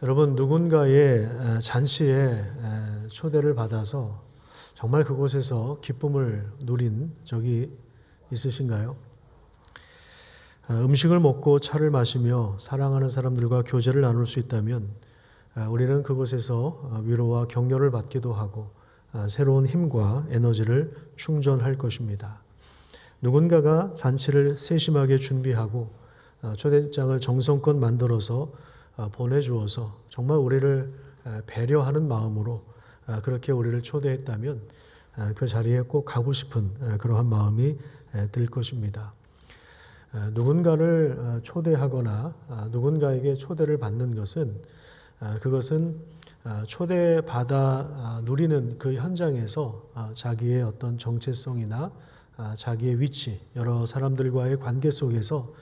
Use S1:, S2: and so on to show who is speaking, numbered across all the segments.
S1: 여러분, 누군가의 잔치에 초대를 받아서 정말 그곳에서 기쁨을 누린 적이 있으신가요? 음식을 먹고 차를 마시며 사랑하는 사람들과 교제를 나눌 수 있다면 우리는 그곳에서 위로와 격려를 받기도 하고 새로운 힘과 에너지를 충전할 것입니다. 누군가가 잔치를 세심하게 준비하고 초대장을 정성껏 만들어서 보내주어서 정말 우리를 배려하는 마음으로 그렇게 우리를 초대했다면 그 자리에 꼭 가고 싶은 그러한 마음이 들 것입니다. 누군가를 초대하거나 누군가에게 초대를 받는 것은 그것은 초대받아 누리는 그 현장에서 자기의 어떤 정체성이나 자기의 위치, 여러 사람들과의 관계 속에서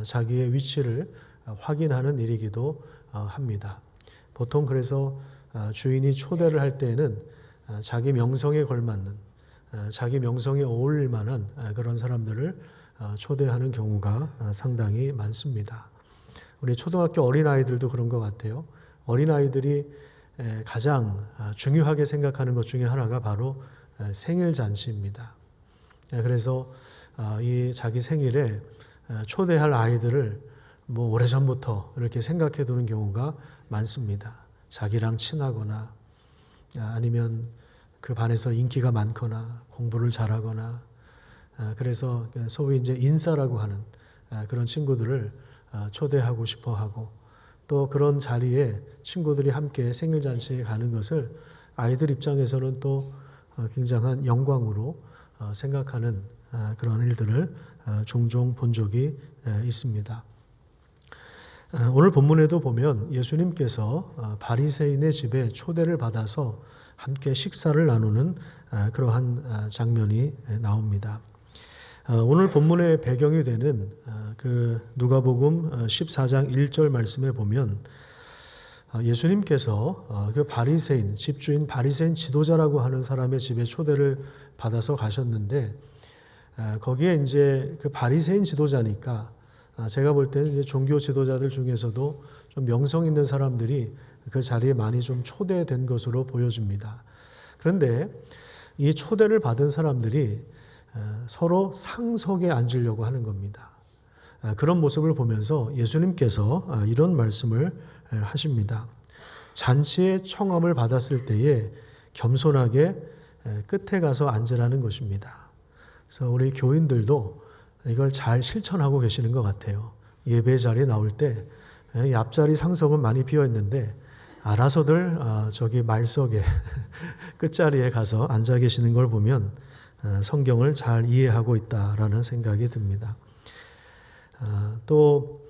S1: 자기의 위치를 확인하는 일이기도 합니다. 보통 그래서 주인이 초대를 할 때에는 자기 명성에 걸맞는, 자기 명성에 어울릴 만한 그런 사람들을 초대하는 경우가 상당히 많습니다. 우리 초등학교 어린아이들도 그런 것 같아요. 어린아이들이 가장 중요하게 생각하는 것 중에 하나가 바로 생일 잔치입니다. 그래서 이 자기 생일에 초대할 아이들을 오래전부터 이렇게 생각해 두는 경우가 많습니다. 자기랑 친하거나 아니면 그 반에서 인기가 많거나 공부를 잘하거나 그래서 소위 이제 인싸라고 하는 그런 친구들을 초대하고 싶어 하고 또 그런 자리에 친구들이 함께 생일 잔치에 가는 것을 아이들 입장에서는 또 굉장한 영광으로 생각하는 그런 일들을 종종 본 적이 있습니다. 오늘 본문에도 보면 예수님께서 바리새인의 집에 초대를 받아서 함께 식사를 나누는 그러한 장면이 나옵니다. 오늘 본문의 배경이 되는 그 누가복음 14장 1절 말씀에 보면 예수님께서 그 바리새인, 집주인 바리새인 지도자라고 하는 사람의 집에 초대를 받아서 가셨는데 거기에 이제 그 바리새인 지도자니까 제가 볼 때는 이제 종교 지도자들 중에서도 좀 명성 있는 사람들이 그 자리에 많이 좀 초대된 것으로 보여집니다. 그런데 이 초대를 받은 사람들이 서로 상석에 앉으려고 하는 겁니다. 그런 모습을 보면서 예수님께서 이런 말씀을 하십니다. 잔치의 청함을 받았을 때에 겸손하게 끝에 가서 앉으라는 것입니다. 그래서 우리 교인들도 이걸 잘 실천하고 계시는 것 같아요. 예배 자리에 나올 때 앞자리 상석은 많이 비어 있는데 알아서들 저기 말석에 끝자리에 가서 앉아 계시는 걸 보면 성경을 잘 이해하고 있다라는 생각이 듭니다. 또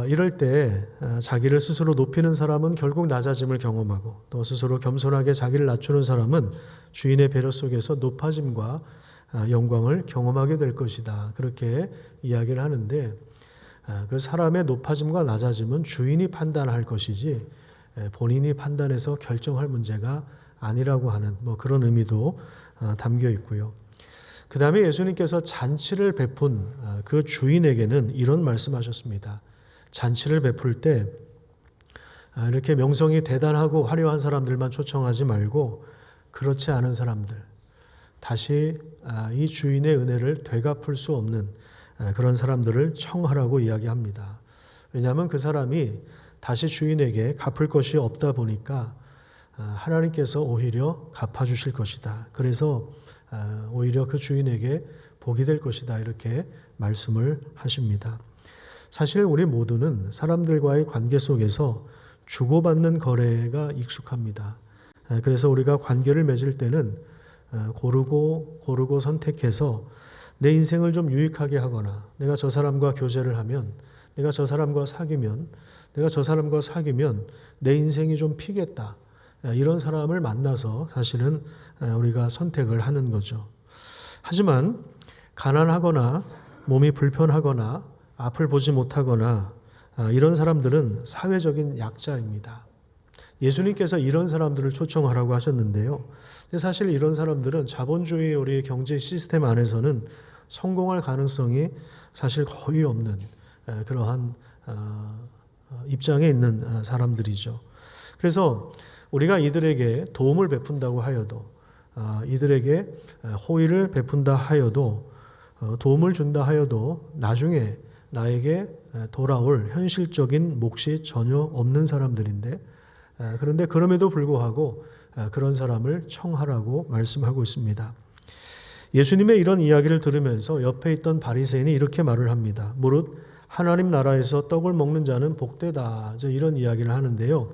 S1: 이럴 때 자기를 스스로 높이는 사람은 결국 낮아짐을 경험하고 또 스스로 겸손하게 자기를 낮추는 사람은 주인의 배려 속에서 높아짐과 영광을 경험하게 될 것이다. 그렇게 이야기를 하는데 그 사람의 높아짐과 낮아짐은 주인이 판단할 것이지 본인이 판단해서 결정할 문제가 아니라고 하는 그런 의미도 담겨 있고요. 그 다음에 예수님께서 잔치를 베푼 그 주인에게는 이런 말씀하셨습니다. 잔치를 베풀 때 이렇게 명성이 대단하고 화려한 사람들만 초청하지 말고 그렇지 않은 사람들, 다시 이 주인의 은혜를 되갚을 수 없는 그런 사람들을 청하라고 이야기합니다. 왜냐하면 그 사람이 다시 주인에게 갚을 것이 없다 보니까 하나님께서 오히려 갚아주실 것이다. 그래서 오히려 그 주인에게 복이 될 것이다. 이렇게 말씀을 하십니다. 사실 우리 모두는 사람들과의 관계 속에서 주고받는 거래가 익숙합니다. 그래서 우리가 관계를 맺을 때는 고르고 선택해서 내 인생을 좀 유익하게 하거나 내가 저 사람과 교제를 하면 내가 저 사람과 사귀면 내 인생이 좀 피겠다. 이런 사람을 만나서 사실은 우리가 선택을 하는 거죠. 하지만 가난하거나 몸이 불편하거나 앞을 보지 못하거나 이런 사람들은 사회적인 약자입니다. 예수님께서 이런 사람들을 초청하라고 하셨는데요. 사실 이런 사람들은 자본주의 우리 경제 시스템 안에서는 성공할 가능성이 사실 거의 없는 그러한 입장에 있는 사람들이죠. 그래서 우리가 이들에게 도움을 베푼다고 하여도, 이들에게 호의를 베푼다 하여도, 도움을 준다 하여도 나중에 나에게 돌아올 현실적인 몫이 전혀 없는 사람들인데, 그런데 그럼에도 불구하고 그런 사람을 청하라고 말씀하고 있습니다. 예수님의 이런 이야기를 들으면서 옆에 있던 바리새인이 이렇게 말을 합니다. 무릇 하나님 나라에서 떡을 먹는 자는 복되다. 이런 이야기를 하는데요.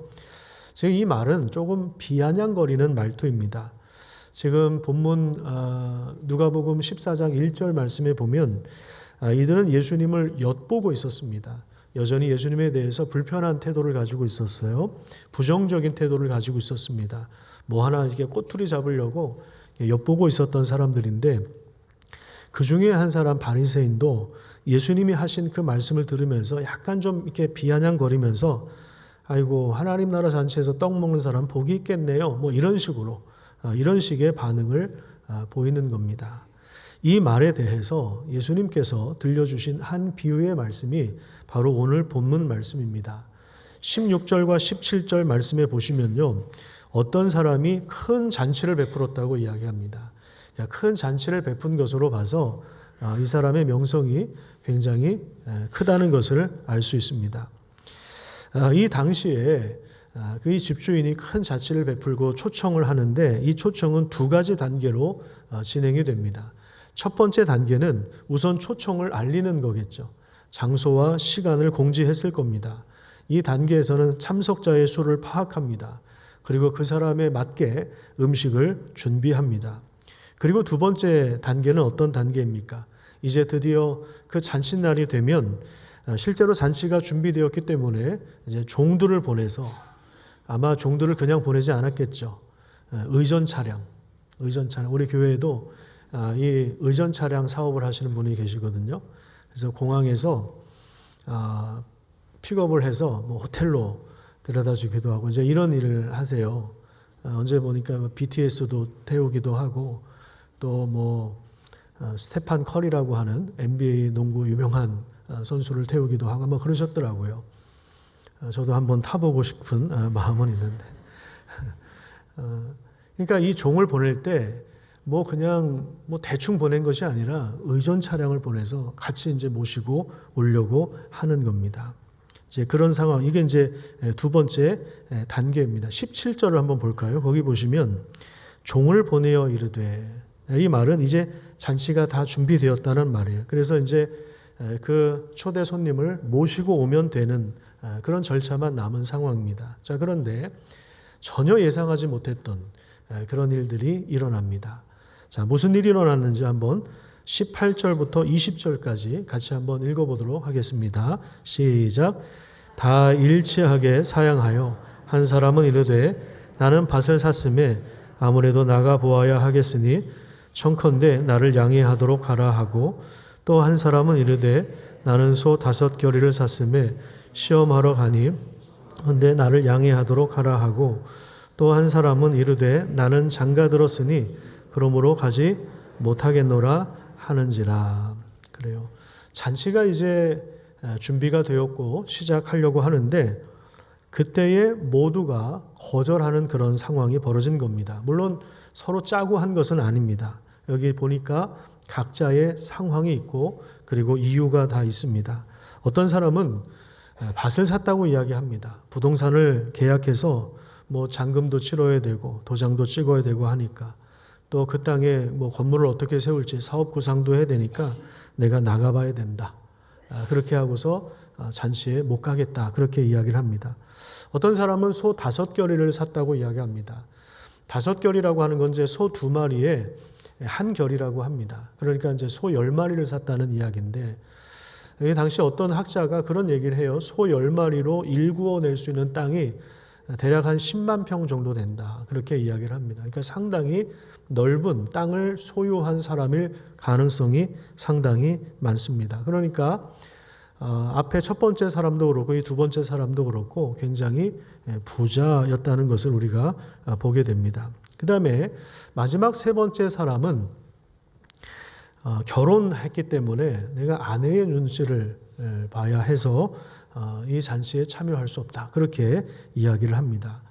S1: 지금 이 말은 조금 비아냥거리는 말투입니다. 지금 본문 누가복음 14장 1절 말씀에 보면 이들은 예수님을 엿보고 있었습니다. 여전히 예수님에 대해서 불편한 태도를 가지고 있었어요. 부정적인 태도를 가지고 있었습니다. 뭐 하나 이렇게 꼬투리 잡으려고 엿보고 있었던 사람들인데, 그 중에 한 사람 바리새인도 예수님이 하신 그 말씀을 들으면서 약간 좀 이렇게 비아냥거리면서 아이고 하나님 나라 잔치에서 떡 먹는 사람 복이 있겠네요. 뭐 이런 식으로 이런 식의 반응을 보이는 겁니다. 이 말에 대해서 예수님께서 들려주신 한 비유의 말씀이 바로 오늘 본문 말씀입니다. 16절과 17절 말씀에 보시면요, 어떤 사람이 큰 잔치를 베풀었다고 이야기합니다. 큰 잔치를 베푼 것으로 봐서 이 사람의 명성이 굉장히 크다는 것을 알 수 있습니다. 이 당시에 그 집주인이 큰 잔치를 베풀고 초청을 하는데, 이 초청은 두 가지 단계로 진행이 됩니다. 첫 번째 단계는 우선 초청을 알리는 거겠죠. 장소와 시간을 공지했을 겁니다. 이 단계에서는 참석자의 수를 파악합니다. 그리고 그 사람에 맞게 음식을 준비합니다. 그리고 두 번째 단계는 어떤 단계입니까? 이제 드디어 그 잔칫날이 되면 실제로 잔치가 준비되었기 때문에 이제 종들을 보내서, 아마 종들을 그냥 보내지 않았겠죠. 의전 차량, 우리 교회에도 이 의전 차량 사업을 하시는 분이 계시거든요. 그래서 공항에서 픽업을 해서 뭐 호텔로 데려다 주기도 하고 이제 이런 일을 하세요. 언제 보니까 BTS도 태우기도 하고, 또 뭐 스테판 커리라고 하는 NBA 농구 유명한 선수를 태우기도 하고 뭐 그러셨더라고요. 저도 한번 타보고 싶은 마음은 있는데, 그러니까 이 종을 보낼 때 뭐 그냥 뭐 대충 보낸 것이 아니라 의전 차량을 보내서 같이 이제 모시고 오려고 하는 겁니다. 이제 그런 상황, 이게 이제 두 번째 단계입니다. 17절을 한번 볼까요? 거기 보시면 종을 보내어 이르되, 이 말은 이제 잔치가 다 준비되었다는 말이에요. 그래서 이제 그 초대 손님을 모시고 오면 되는 그런 절차만 남은 상황입니다. 자, 그런데 전혀 예상하지 못했던 그런 일들이 일어납니다. 자, 무슨 일이 일어났는지 한번 18절부터 20절까지 같이 한번 읽어보도록 하겠습니다. 시작. 다 일치하게 사양하여 한 사람은 이르되 나는 밭을 샀음에 아무래도 나가 보아야 하겠으니 청컨대 나를 양해하도록 하라 하고, 또 한 사람은 이르되 나는 소 5겨리를 샀음에 시험하러 가니 근데 나를 양해하도록 하라 하고, 또 한 사람은 이르되 나는 장가 들었으니 그러므로 가지 못하겠노라 하는지라. 그래요. 잔치가 이제 준비가 되었고 시작하려고 하는데, 그때에 모두가 거절하는 그런 상황이 벌어진 겁니다. 물론 서로 짜고 한 것은 아닙니다. 여기 보니까 각자의 상황이 있고 그리고 이유가 다 있습니다. 어떤 사람은 밭을 샀다고 이야기합니다. 부동산을 계약해서 뭐 잔금도 치러야 되고 도장도 찍어야 되고 하니까, 또 그 땅에 뭐 건물을 어떻게 세울지 사업 구상도 해야 되니까 내가 나가봐야 된다. 그렇게 하고서 잔치에 못 가겠다. 그렇게 이야기를 합니다. 어떤 사람은 소 5겨리를 샀다고 이야기합니다. 5겨리라고 하는 건 이제 소 2마리에 한 겨리라고 합니다. 그러니까 이제 소 10마리를 샀다는 이야기인데, 당시 어떤 학자가 그런 얘기를 해요. 소 10마리로 일구어낼 수 있는 땅이 대략 한 10만 평 정도 된다. 그렇게 이야기를 합니다. 그러니까 상당히 넓은 땅을 소유한 사람일 가능성이 상당히 많습니다. 그러니까 앞에 첫 번째 사람도 그렇고 이 두 번째 사람도 그렇고 굉장히 부자였다는 것을 우리가 보게 됩니다. 그 다음에 마지막 세 번째 사람은 결혼했기 때문에 내가 아내의 눈치를 봐야 해서 이 잔치에 참여할 수 없다. 그렇게 이야기를 합니다.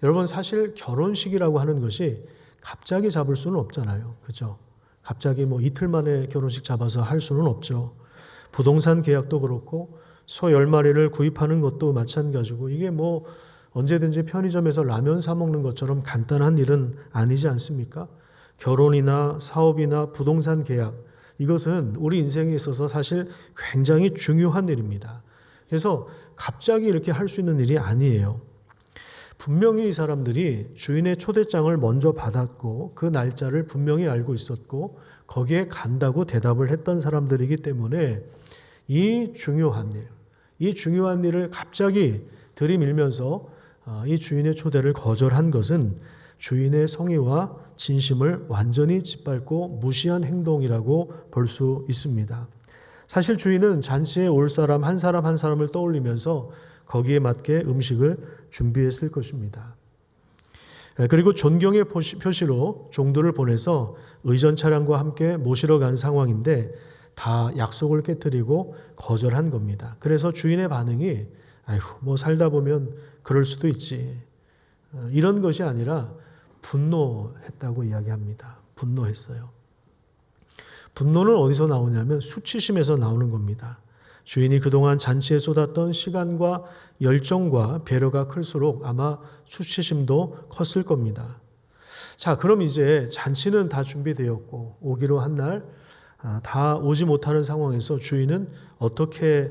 S1: 여러분 사실 결혼식이라고 하는 것이 갑자기 잡을 수는 없잖아요. 그죠? 갑자기 뭐 이틀 만에 결혼식 잡아서 할 수는 없죠. 부동산 계약도 그렇고 소 10마리를 구입하는 것도 마찬가지고 이게 뭐 언제든지 편의점에서 라면 사 먹는 것처럼 간단한 일은 아니지 않습니까? 결혼이나 사업이나 부동산 계약 이것은 우리 인생에 있어서 사실 굉장히 중요한 일입니다. 그래서 갑자기 이렇게 할 수 있는 일이 아니에요. 분명히 이 사람들이 주인의 초대장을 먼저 받았고 그 날짜를 분명히 알고 있었고 거기에 간다고 대답을 했던 사람들이기 때문에 이 중요한 일을 갑자기 들이밀면서 이 주인의 초대를 거절한 것은 주인의 성의와 진심을 완전히 짓밟고 무시한 행동이라고 볼 수 있습니다. 사실 주인은 잔치에 올 사람 한 사람을 떠올리면서 거기에 맞게 음식을 준비했을 것입니다. 그리고 존경의 표시로 종들을 보내서 의전 차량과 함께 모시러 간 상황인데 다 약속을 깨뜨리고 거절한 겁니다. 그래서 주인의 반응이 아이고 뭐 살다 보면 그럴 수도 있지. 이런 것이 아니라 분노했다고 이야기합니다. 분노했어요. 분노는 어디서 나오냐면 수치심에서 나오는 겁니다. 주인이 그동안 잔치에 쏟았던 시간과 열정과 배려가 클수록 아마 수치심도 컸을 겁니다. 자, 그럼 이제 잔치는 다 준비되었고 오기로 한 날 다 오지 못하는 상황에서 주인은 어떻게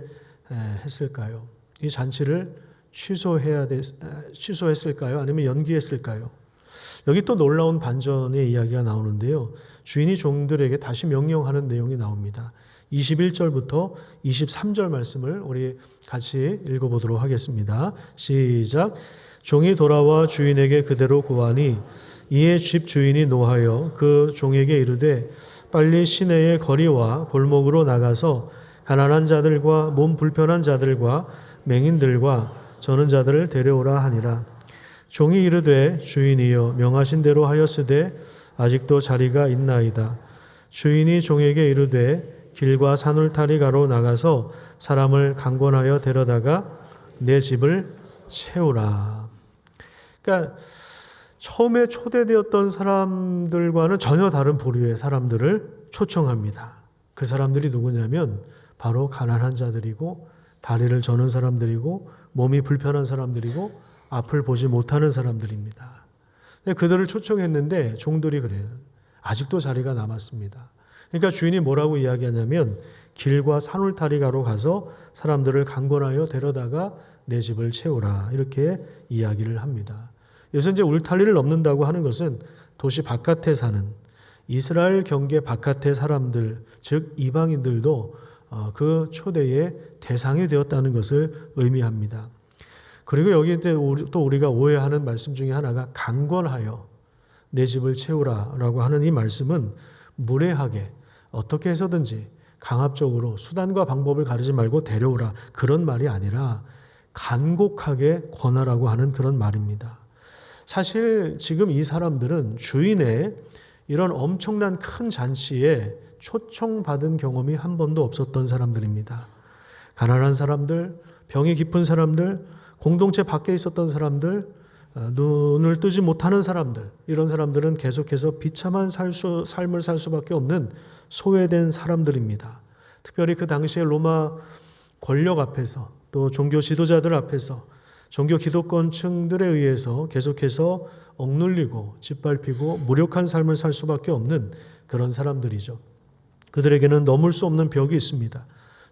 S1: 했을까요? 이 잔치를 취소했을까요? 아니면 연기했을까요? 여기 또 놀라운 반전의 이야기가 나오는데요. 주인이 종들에게 다시 명령하는 내용이 나옵니다. 21절부터 23절 말씀을 우리 같이 읽어보도록 하겠습니다. 시작. 종이 돌아와 주인에게 그대로 고하니 이에 집 주인이 노하여 그 종에게 이르되 빨리 시내의 거리와 골목으로 나가서 가난한 자들과 몸 불편한 자들과 맹인들과 저는 자들을 데려오라 하니라. 종이 이르되 주인이여 명하신 대로 하였으되 아직도 자리가 있나이다. 주인이 종에게 이르되 길과 산울타리가로 나가서 사람을 강권하여 데려다가 내 집을 채우라. 그러니까 처음에 초대되었던 사람들과는 전혀 다른 부류의 사람들을 초청합니다. 그 사람들이 누구냐면 바로 가난한 자들이고 다리를 저는 사람들이고 몸이 불편한 사람들이고 앞을 보지 못하는 사람들입니다. 그들을 초청했는데 종들이 그래요. 아직도 자리가 남았습니다. 그러니까 주인이 뭐라고 이야기하냐면 길과 산울타리가로 가서 사람들을 강권하여 데려다가 내 집을 채우라 이렇게 이야기를 합니다. 여기서 이제 울타리를 넘는다고 하는 것은 도시 바깥에 사는 이스라엘 경계 바깥의 사람들, 즉 이방인들도 그 초대의 대상이 되었다는 것을 의미합니다. 그리고 여기 또 우리가 오해하는 말씀 중에 하나가 강권하여 내 집을 채우라라고 하는 이 말씀은 무례하게 어떻게 해서든지 강압적으로 수단과 방법을 가리지 말고 데려오라 그런 말이 아니라 간곡하게 권하라고 하는 그런 말입니다. 사실 지금 이 사람들은 주인의 이런 엄청난 큰 잔치에 초청받은 경험이 한 번도 없었던 사람들입니다. 가난한 사람들, 병이 깊은 사람들, 공동체 밖에 있었던 사람들, 눈을 뜨지 못하는 사람들, 이런 사람들은 계속해서 비참한 삶을 살 수밖에 없는 소외된 사람들입니다. 특별히 그 당시에 로마 권력 앞에서 또 종교 지도자들 앞에서 종교 기득권층들에 의해서 계속해서 억눌리고 짓밟히고 무력한 삶을 살 수밖에 없는 그런 사람들이죠. 그들에게는 넘을 수 없는 벽이 있습니다.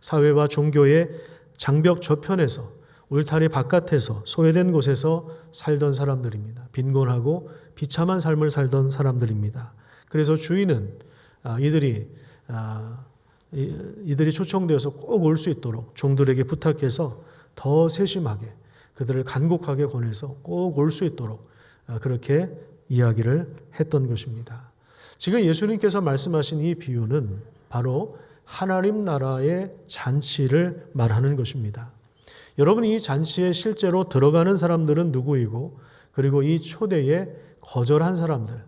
S1: 사회와 종교의 장벽 저편에서 울타리 바깥에서 소외된 곳에서 살던 사람들입니다. 빈곤하고 비참한 삶을 살던 사람들입니다. 그래서 주인은 이들이 초청되어서 꼭 올 수 있도록 종들에게 부탁해서 더 세심하게 그들을 간곡하게 권해서 꼭 올 수 있도록 그렇게 이야기를 했던 것입니다. 지금 예수님께서 말씀하신 이 비유는 바로 하나님 나라의 잔치를 말하는 것입니다. 여러분, 이 잔치에 실제로 들어가는 사람들은 누구이고, 그리고 이 초대에 거절한 사람들,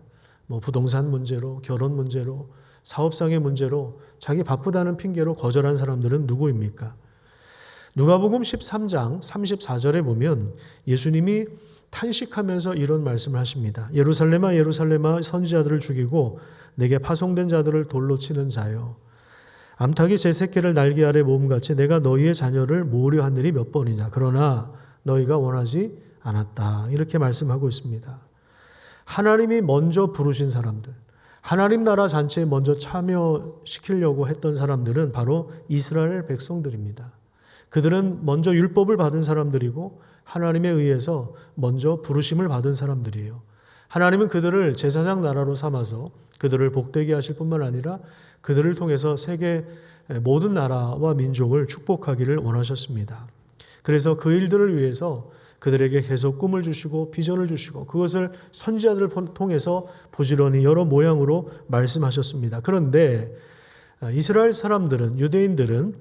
S1: 부동산 문제로, 결혼 문제로, 사업상의 문제로, 자기 바쁘다는 핑계로 거절한 사람들은 누구입니까? 누가복음 13장 34절에 보면 예수님이 탄식하면서 이런 말씀을 하십니다. 예루살렘아 예루살렘아 선지자들을 죽이고 내게 파송된 자들을 돌로 치는 자여, 암탉이 제 새끼를 날개 아래 모음같이 내가 너희의 자녀를 모으려 한 일이 몇 번이냐. 그러나 너희가 원하지 않았다. 이렇게 말씀하고 있습니다. 하나님이 먼저 부르신 사람들, 하나님 나라 잔치에 먼저 참여시키려고 했던 사람들은 바로 이스라엘 백성들입니다. 그들은 먼저 율법을 받은 사람들이고 하나님에 의해서 먼저 부르심을 받은 사람들이에요. 하나님은 그들을 제사장 나라로 삼아서 그들을 복되게 하실 뿐만 아니라 그들을 통해서 세계 모든 나라와 민족을 축복하기를 원하셨습니다. 그래서 그 일들을 위해서 그들에게 계속 꿈을 주시고 비전을 주시고 그것을 선지자들을 통해서 부지런히 여러 모양으로 말씀하셨습니다. 그런데 이스라엘 사람들은, 유대인들은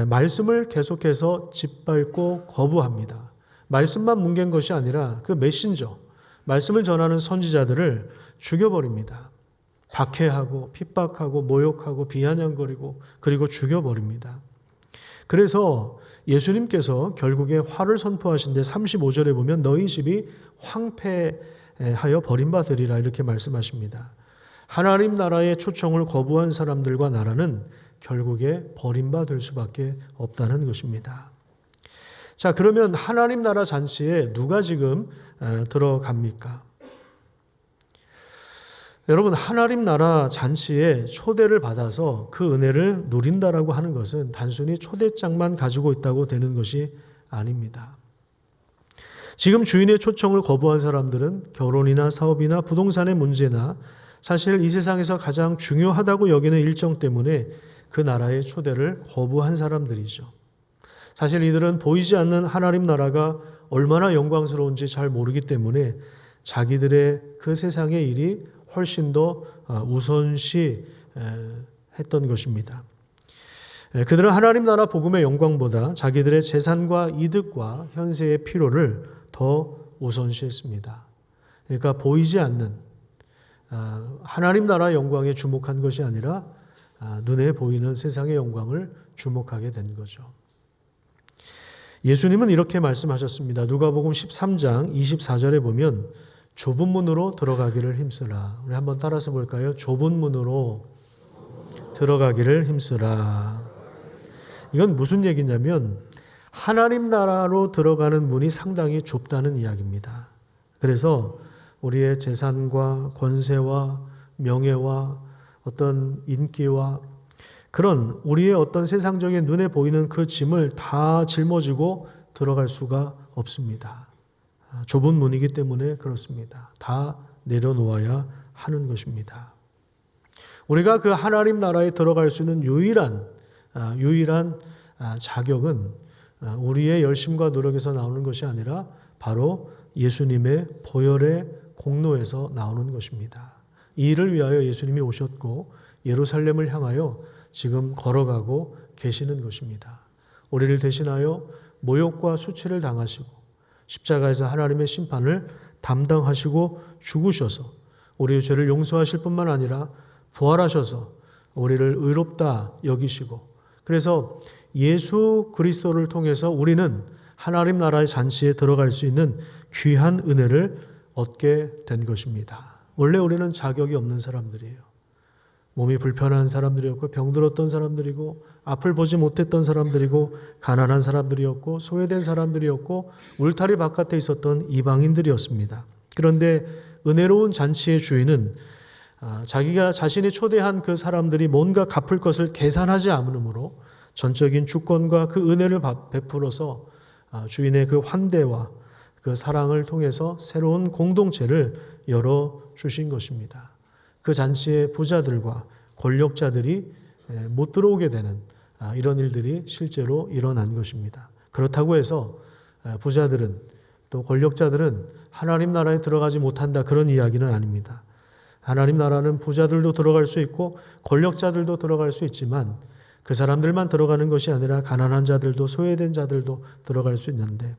S1: 말씀을 계속해서 짓밟고 거부합니다. 말씀만 뭉갠 것이 아니라 그 메신저, 말씀을 전하는 선지자들을 죽여버립니다. 박해하고 핍박하고 모욕하고 비아냥거리고 그리고 죽여버립니다. 그래서 예수님께서 결국에 화를 선포하신데 35절에 보면 너희 집이 황폐하여 버림받으리라 이렇게 말씀하십니다. 하나님 나라의 초청을 거부한 사람들과 나라는 결국에 버림받을 수밖에 없다는 것입니다. 자, 그러면 하나님 나라 잔치에 누가 지금 들어갑니까? 여러분, 하나님 나라 잔치에 초대를 받아서 그 은혜를 누린다라고 하는 것은 단순히 초대장만 가지고 있다고 되는 것이 아닙니다. 지금 주인의 초청을 거부한 사람들은 결혼이나 사업이나 부동산의 문제나 사실 이 세상에서 가장 중요하다고 여기는 일정 때문에 그 나라의 초대를 거부한 사람들이죠. 사실 이들은 보이지 않는 하나님 나라가 얼마나 영광스러운지 잘 모르기 때문에 자기들의 그 세상의 일이 훨씬 더 우선시 했던 것입니다. 그들은 하나님 나라 복음의 영광보다 자기들의 재산과 이득과 현세의 필요를 더 우선시했습니다. 그러니까 보이지 않는 하나님 나라 영광에 주목한 것이 아니라 눈에 보이는 세상의 영광을 주목하게 된 거죠. 예수님은 이렇게 말씀하셨습니다. 누가복음 13장 24절에 보면 좁은 문으로 들어가기를 힘쓰라. 우리 한번 따라서 볼까요? 좁은 문으로 들어가기를 힘쓰라. 이건 무슨 얘기냐면 하나님 나라로 들어가는 문이 상당히 좁다는 이야기입니다. 그래서 우리의 재산과 권세와 명예와 어떤 인기와 그런 우리의 어떤 세상적인 눈에 보이는 그 짐을 다 짊어지고 들어갈 수가 없습니다. 좁은 문이기 때문에 그렇습니다. 다 내려놓아야 하는 것입니다. 우리가 그 하나님 나라에 들어갈 수 있는 유일한 자격은 우리의 열심과 노력에서 나오는 것이 아니라 바로 예수님의 보혈의 공로에서 나오는 것입니다. 이 일을 위하여 예수님이 오셨고 예루살렘을 향하여 지금 걸어가고 계시는 것입니다. 우리를 대신하여 모욕과 수치를 당하시고 십자가에서 하나님의 심판을 담당하시고 죽으셔서 우리의 죄를 용서하실 뿐만 아니라 부활하셔서 우리를 의롭다 여기시고 그래서 예수 그리스도를 통해서 우리는 하나님 나라의 잔치에 들어갈 수 있는 귀한 은혜를 얻게 된 것입니다. 원래 우리는 자격이 없는 사람들이에요. 몸이 불편한 사람들이었고 병들었던 사람들이고 앞을 보지 못했던 사람들이고 가난한 사람들이었고 소외된 사람들이었고 울타리 바깥에 있었던 이방인들이었습니다. 그런데 은혜로운 잔치의 주인은 자기가 자신이 초대한 그 사람들이 뭔가 갚을 것을 계산하지 않으므로 전적인 주권과 그 은혜를 베풀어서 주인의 그 환대와 그 사랑을 통해서 새로운 공동체를 열어주신 것입니다. 그 잔치에 부자들과 권력자들이 못 들어오게 되는 이런 일들이 실제로 일어난 것입니다. 그렇다고 해서 부자들은 또 권력자들은 하나님 나라에 들어가지 못한다 그런 이야기는 아닙니다. 하나님 나라는 부자들도 들어갈 수 있고 권력자들도 들어갈 수 있지만 그 사람들만 들어가는 것이 아니라 가난한 자들도 소외된 자들도 들어갈 수 있는데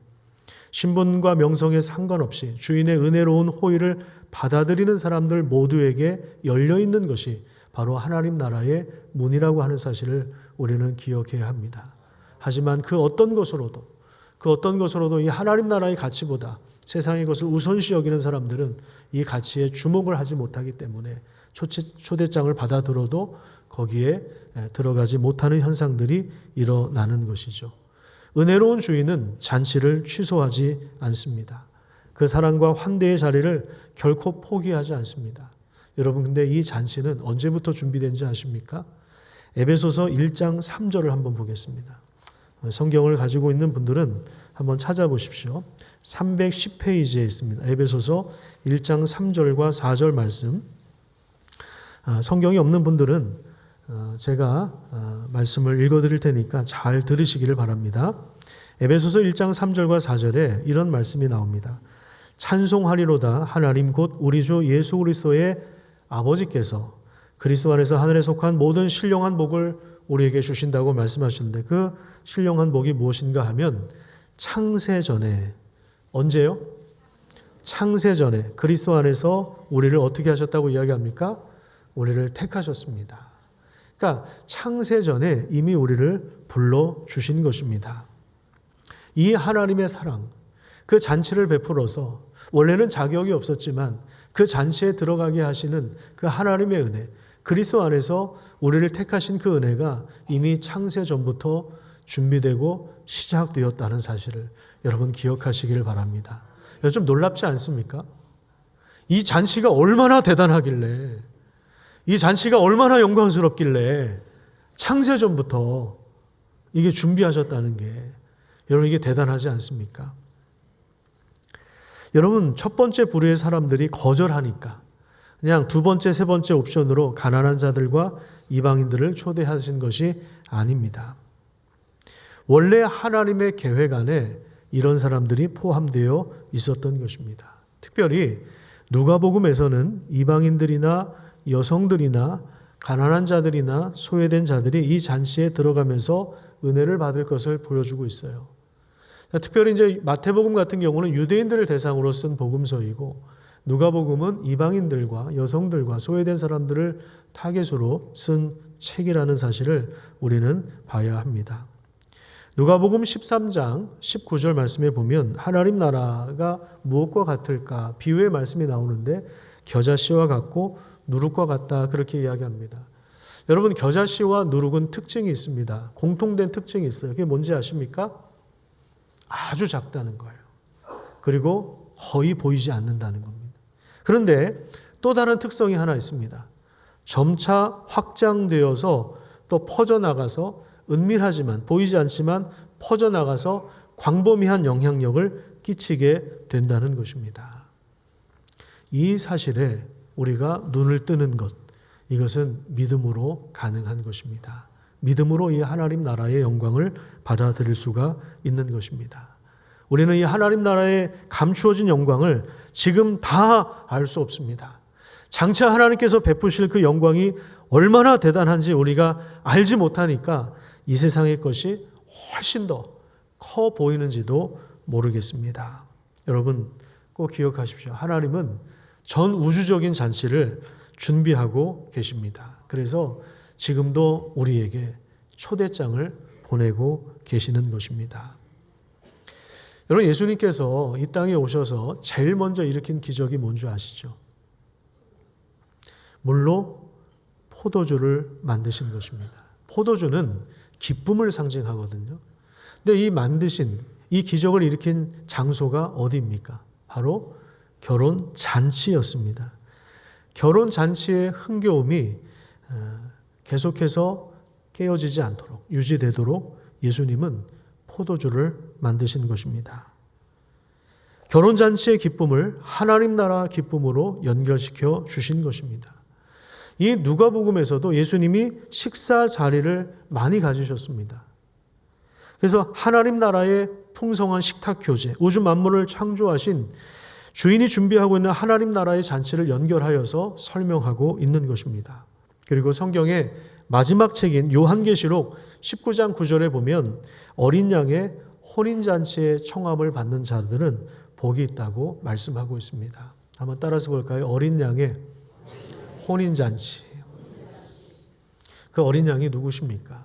S1: 신분과 명성에 상관없이 주인의 은혜로운 호의를 받아들이는 사람들 모두에게 열려있는 것이 바로 하나님 나라의 문이라고 하는 사실을 우리는 기억해야 합니다. 하지만 그 어떤 것으로도 이 하나님 나라의 가치보다 세상의 것을 우선시 여기는 사람들은 이 가치에 주목을 하지 못하기 때문에 초대장을 받아들어도 거기에 들어가지 못하는 현상들이 일어나는 것이죠. 은혜로운 주인은 잔치를 취소하지 않습니다. 그 사랑과 환대의 자리를 결코 포기하지 않습니다. 여러분, 근데 이 잔치는 언제부터 준비된지 아십니까? 에베소서 1장 3절을 한번 보겠습니다. 성경을 가지고 있는 분들은 한번 찾아보십시오. 310페이지에 있습니다. 에베소서 1장 3절과 4절 말씀. 성경이 없는 분들은 제가 말씀을 읽어드릴 테니까 잘 들으시기를 바랍니다. 에베소서 1장 3절과 4절에 이런 말씀이 나옵니다. 찬송하리로다 하나님 곧 우리 주 예수 그리스도의 아버지께서 그리스도 안에서 하늘에 속한 모든 신령한 복을 우리에게 주신다고 말씀하셨는데, 그 신령한 복이 무엇인가 하면 창세 전에, 언제요? 창세 전에 그리스도 안에서 우리를 어떻게 하셨다고 이야기합니까? 우리를 택하셨습니다. 그러니까 창세 전에 이미 우리를 불러주신 것입니다. 이 하나님의 사랑, 그 잔치를 베풀어서 원래는 자격이 없었지만 그 잔치에 들어가게 하시는 그 하나님의 은혜, 그리스도 안에서 우리를 택하신 그 은혜가 이미 창세 전부터 준비되고 시작되었다는 사실을 여러분 기억하시기를 바랍니다. 좀 놀랍지 않습니까? 이 잔치가 얼마나 대단하길래, 이 잔치가 얼마나 영광스럽길래 창세 전부터 이게 준비하셨다는 게, 여러분 이게 대단하지 않습니까? 여러분, 첫 번째 부류의 사람들이 거절하니까 그냥 두 번째, 세 번째 옵션으로 가난한 자들과 이방인들을 초대하신 것이 아닙니다. 원래 하나님의 계획 안에 이런 사람들이 포함되어 있었던 것입니다. 특별히 누가복음에서는 이방인들이나 여성들이나 가난한 자들이나 소외된 자들이 이 잔치에 들어가면서 은혜를 받을 것을 보여주고 있어요. 특별히 이제 마태복음 같은 경우는 유대인들을 대상으로 쓴 복음서이고, 누가복음은 이방인들과 여성들과 소외된 사람들을 타겟으로 쓴 책이라는 사실을 우리는 봐야 합니다. 누가복음 13장 19절 말씀에 보면 하나님 나라가 무엇과 같을까 비유의 말씀이 나오는데, 겨자씨와 같고 누룩과 같다, 그렇게 이야기합니다. 여러분, 겨자씨와 누룩은 특징이 있습니다. 공통된 특징이 있어요. 그게 뭔지 아십니까? 아주 작다는 거예요. 그리고 거의 보이지 않는다는 겁니다. 그런데 또 다른 특성이 하나 있습니다. 점차 확장되어서 또 퍼져나가서 은밀하지만, 보이지 않지만 퍼져나가서 광범위한 영향력을 끼치게 된다는 것입니다. 이 사실에 우리가 눈을 뜨는 것, 이것은 믿음으로 가능한 것입니다. 믿음으로 이 하나님 나라의 영광을 받아들일 수가 있는 것입니다. 우리는 이 하나님 나라에 감추어진 영광을 지금 다 알 수 없습니다. 장차 하나님께서 베푸실 그 영광이 얼마나 대단한지 우리가 알지 못하니까 이 세상의 것이 훨씬 더 커 보이는지도 모르겠습니다. 여러분 꼭 기억하십시오. 하나님은 전 우주적인 잔치를 준비하고 계십니다. 그래서 지금도 우리에게 초대장을 보내고 계시는 것입니다. 여러분, 예수님께서 이 땅에 오셔서 제일 먼저 일으킨 기적이 뭔지 아시죠? 물로 포도주를 만드신 것입니다. 포도주는 기쁨을 상징하거든요. 근데 이 만드신, 이 기적을 일으킨 장소가 어디입니까? 바로 결혼 잔치였습니다. 결혼 잔치의 흥겨움이 계속해서 깨어지지 않도록, 유지되도록 예수님은 포도주를 만드신 것입니다. 결혼 잔치의 기쁨을 하나님 나라 기쁨으로 연결시켜 주신 것입니다. 이 누가복음에서도 예수님이 식사 자리를 많이 가지셨습니다. 그래서 하나님 나라의 풍성한 식탁 교제, 우주 만물을 창조하신 주인이 준비하고 있는 하나님 나라의 잔치를 연결하여서 설명하고 있는 것입니다. 그리고 성경의 마지막 책인 요한계시록 19장 9절에 보면 어린 양의 혼인잔치의 청함을 받는 자들은 복이 있다고 말씀하고 있습니다. 한번 따라서 볼까요? 어린 양의 혼인잔치. 그 어린 양이 누구십니까?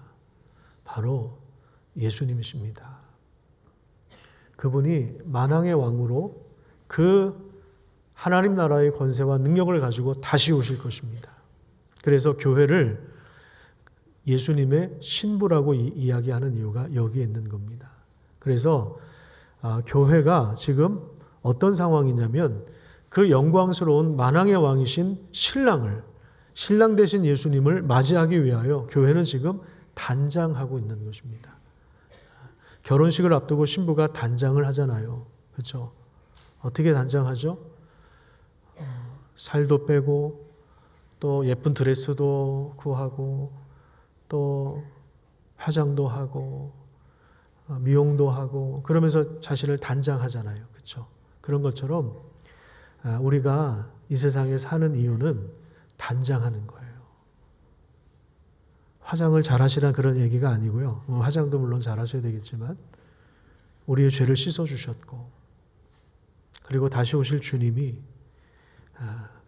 S1: 바로 예수님이십니다. 그분이 만왕의 왕으로 그 하나님 나라의 권세와 능력을 가지고 다시 오실 것입니다. 그래서 교회를 예수님의 신부라고 이야기하는 이유가 여기에 있는 겁니다. 그래서 교회가 지금 어떤 상황이냐면 그 영광스러운 만왕의 왕이신 신랑 되신 예수님을 맞이하기 위하여 교회는 지금 단장하고 있는 것입니다. 결혼식을 앞두고 신부가 단장을 하잖아요. 그렇죠? 어떻게 단장하죠? 살도 빼고 또 예쁜 드레스도 구하고 또 화장도 하고 미용도 하고 그러면서 자신을 단장하잖아요. 그렇죠? 그런 것처럼 우리가 이 세상에 사는 이유는 단장하는 거예요. 화장을 잘하시라는 그런 얘기가 아니고요. 화장도 물론 잘하셔야 되겠지만 우리의 죄를 씻어주셨고 그리고 다시 오실 주님이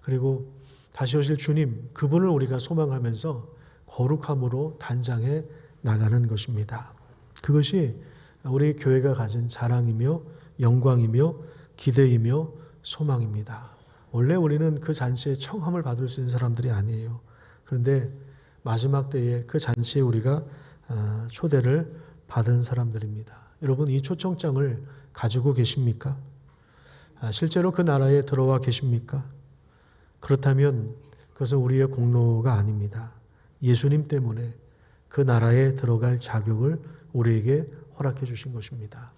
S1: 그리고 다시 오실 주님 그분을 우리가 소망하면서 거룩함으로 단장해 나가는 것입니다. 그것이 우리 교회가 가진 자랑이며 영광이며 기대이며 소망입니다. 원래 우리는 그 잔치에 청함을 받을 수 있는 사람들이 아니에요. 그런데 마지막 때에 그 잔치에 우리가 초대를 받은 사람들입니다. 여러분 이 초청장을 가지고 계십니까? 실제로 그 나라에 들어와 계십니까? 그렇다면 그것은 우리의 공로가 아닙니다. 예수님 때문에 그 나라에 들어갈 자격을 우리에게 허락해 주신 것입니다.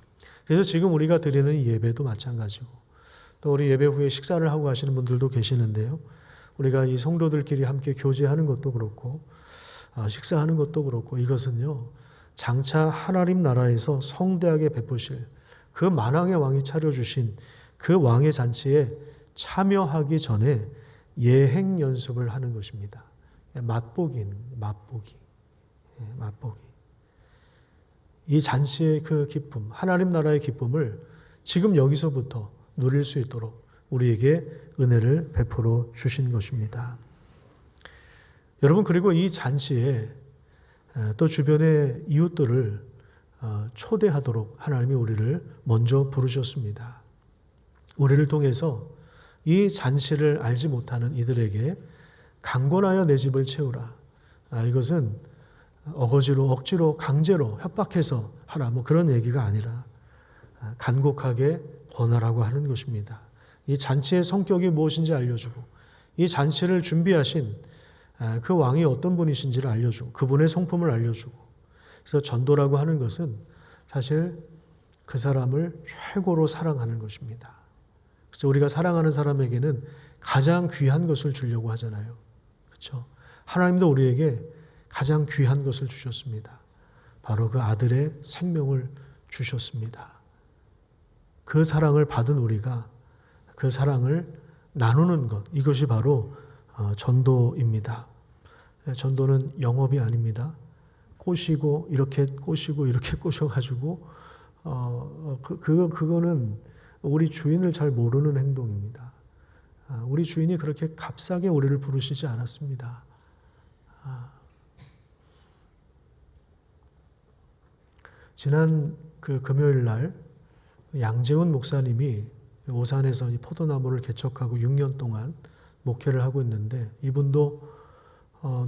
S1: 그래서 지금 우리가 드리는 예배도 마찬가지고 또 우리 예배 후에 식사를 하고 가시는 분들도 계시는데요. 우리가 이 성도들끼리 함께 교제하는 것도 그렇고 식사하는 것도 그렇고 이것은요. 장차 하나님 나라에서 성대하게 베푸실 그 만왕의 왕이 차려주신 그 왕의 잔치에 참여하기 전에 예행 연습을 하는 것입니다. 맛보기. 이 잔치의 그 기쁨, 하나님 나라의 기쁨을 지금 여기서부터 누릴 수 있도록 우리에게 은혜를 베풀어 주신 것입니다. 여러분 그리고 이 잔치에 또 주변의 이웃들을 초대하도록 하나님이 우리를 먼저 부르셨습니다. 우리를 통해서 이 잔치를 알지 못하는 이들에게 강권하여 내 집을 채우라. 이것은 어거지로 억지로 강제로 협박해서 하라 뭐 그런 얘기가 아니라 간곡하게 권하라고 하는 것입니다. 이 잔치의 성격이 무엇인지 알려주고 이 잔치를 준비하신 그 왕이 어떤 분이신지를 알려주고 그분의 성품을 알려주고 그래서 전도라고 하는 것은 사실 그 사람을 최고로 사랑하는 것입니다. 그래서 우리가 사랑하는 사람에게는 가장 귀한 것을 주려고 하잖아요. 그렇죠? 하나님도 우리에게 가장 귀한 것을 주셨습니다. 바로 그 아들의 생명을 주셨습니다. 그 사랑을 받은 우리가 그 사랑을 나누는 것, 이것이 바로 전도입니다. 전도는 영업이 아닙니다. 꼬시고 이렇게 꼬셔가지고 그거는 우리 주인을 잘 모르는 행동입니다. 우리 주인이 그렇게 값싸게 우리를 부르시지 않았습니다. 지난 그 금요일 날 양재훈 목사님이 오산에서 포도나무를 개척하고 6년 동안 목회를 하고 있는데 이분도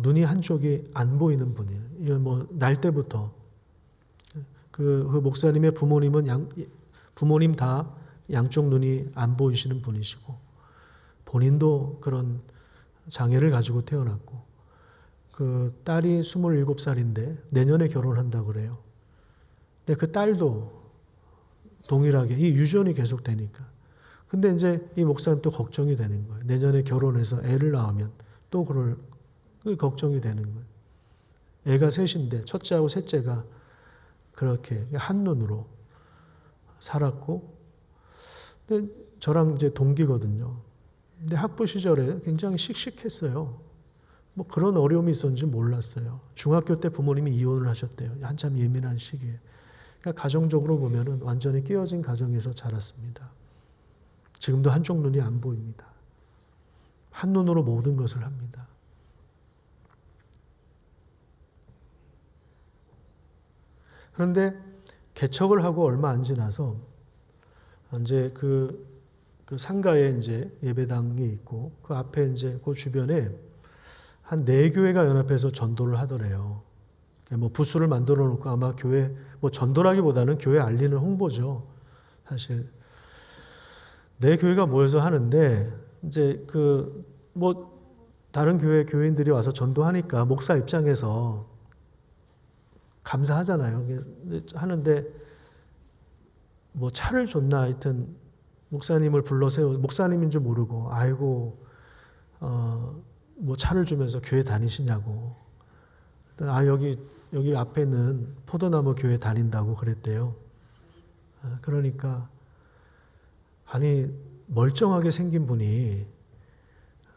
S1: 눈이 한쪽이 안 보이는 분이에요. 이건 뭐 날 때부터 그 목사님의 부모님 다 양쪽 눈이 안 보이시는 분이시고 본인도 그런 장애를 가지고 태어났고 그 딸이 27살인데 내년에 결혼한다고 그래요. 근데 그 딸도 동일하게 이 유전이 계속 되니까. 근데 이제 이 목사님 또 걱정이 되는 거예요. 내년에 결혼해서 애를 낳으면 또 그럴 걱정이 되는 거예요. 애가 셋인데 첫째하고 셋째가 그렇게 한눈으로 살았고, 근데 저랑 이제 동기거든요. 근데 학부 시절에 굉장히 씩씩했어요. 뭐 그런 어려움이 있었는지 몰랐어요. 중학교 때 부모님이 이혼을 하셨대요. 한참 예민한 시기에. 그러니까 가정적으로 보면은 완전히 끼어진 가정에서 자랐습니다. 지금도 한쪽 눈이 안 보입니다. 한눈으로 모든 것을 합니다. 그런데 개척을 하고 얼마 안 지나서 이제 그 상가에 이제 예배당이 있고 그 앞에 이제 그 주변에 한 4교회가 연합해서 전도를 하더래요. 뭐 부스를 만들어 놓고 아마 교회 뭐 전도라기보다는 교회 알리는 홍보죠. 사실 4교회가 모여서 하는데 이제 그 뭐 다른 교회 교인들이 와서 전도하니까 목사 입장에서 감사하잖아요. 하는데 뭐 차를 줬나 하여튼 목사님을 불러 세워 목사님인 줄 모르고 아이고 뭐 차를 주면서 교회 다니시냐고. 여기 앞에는 포도나무 교회 다닌다고 그랬대요. 그러니까 아니 멀쩡하게 생긴 분이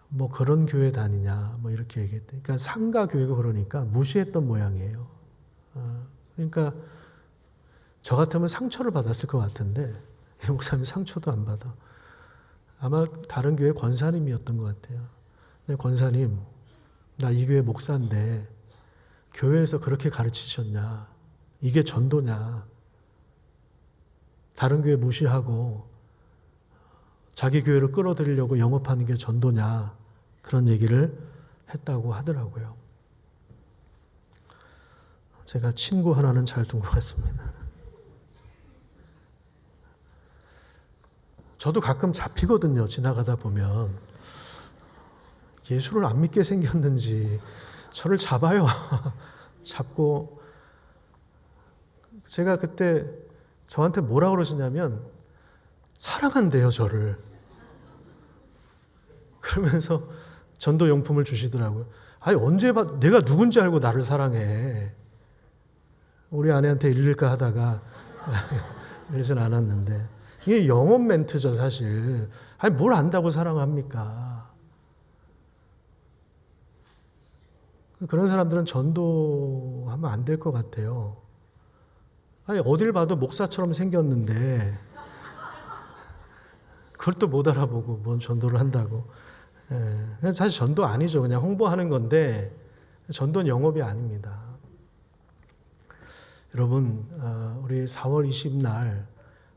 S1: 뭐 그런 교회 다니냐 뭐 이렇게 얘기했대. 그러니까 상가 교회가 그러니까 무시했던 모양이에요. 그러니까 저 같으면 상처를 받았을 것 같은데 목사님이 상처도 안 받아. 아마 다른 교회 권사님이었던 것 같아요. 근데 권사님, 나 이 교회 목사인데 교회에서 그렇게 가르치셨냐? 이게 전도냐? 다른 교회 무시하고 자기 교회를 끌어들이려고 영업하는 게 전도냐? 그런 얘기를 했다고 하더라고요. 제가 친구 하나는 잘 둔 것 같습니다. 저도 가끔 잡히거든요. 지나가다 보면. 예수를 안 믿게 생겼는지 저를 잡아요. 잡고 제가 그때 저한테 뭐라 그러시냐면 사랑한대요, 저를. 그러면서 전도용품을 주시더라고요. 아니 언제 내가 누군지 알고 나를 사랑해. 우리 아내한테 일릴까 하다가 이러진 않았는데 이게 영업 멘트죠, 사실. 아니 뭘 안다고 사랑합니까? 그런 사람들은 전도하면 안 될 것 같아요. 아니 어딜 봐도 목사처럼 생겼는데 그걸 또 못 알아보고 뭔 전도를 한다고. 사실 전도 아니죠. 그냥 홍보하는 건데 전도는 영업이 아닙니다. 여러분 우리 4월 20날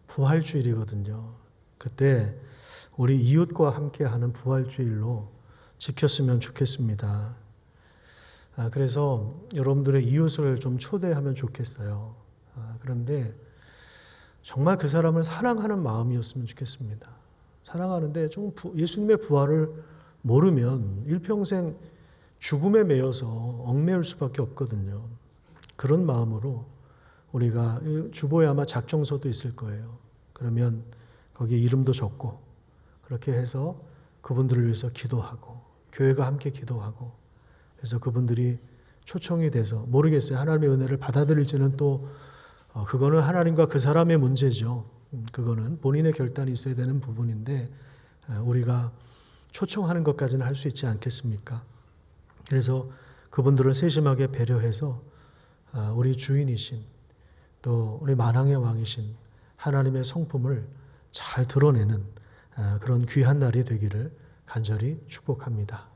S1: 부활주일이거든요. 그때 우리 이웃과 함께하는 부활주일로 지켰으면 좋겠습니다. 그래서 여러분들의 이웃을 좀 초대하면 좋겠어요. 그런데 정말 그 사람을 사랑하는 마음이었으면 좋겠습니다. 사랑하는데 좀 예수님의 부활을 모르면 일평생 죽음에 매여서 얽매일 수밖에 없거든요. 그런 마음으로 우리가 주보에 아마 작정서도 있을 거예요. 그러면 거기에 이름도 적고 그렇게 해서 그분들을 위해서 기도하고 교회가 함께 기도하고 그래서 그분들이 초청이 돼서 모르겠어요. 하나님의 은혜를 받아들일지는 또 그거는 하나님과 그 사람의 문제죠. 그거는 본인의 결단이 있어야 되는 부분인데 우리가 초청하는 것까지는 할 수 있지 않겠습니까? 그래서 그분들을 세심하게 배려해서 우리 주인이신 또 우리 만왕의 왕이신 하나님의 성품을 잘 드러내는 그런 귀한 날이 되기를 간절히 축복합니다.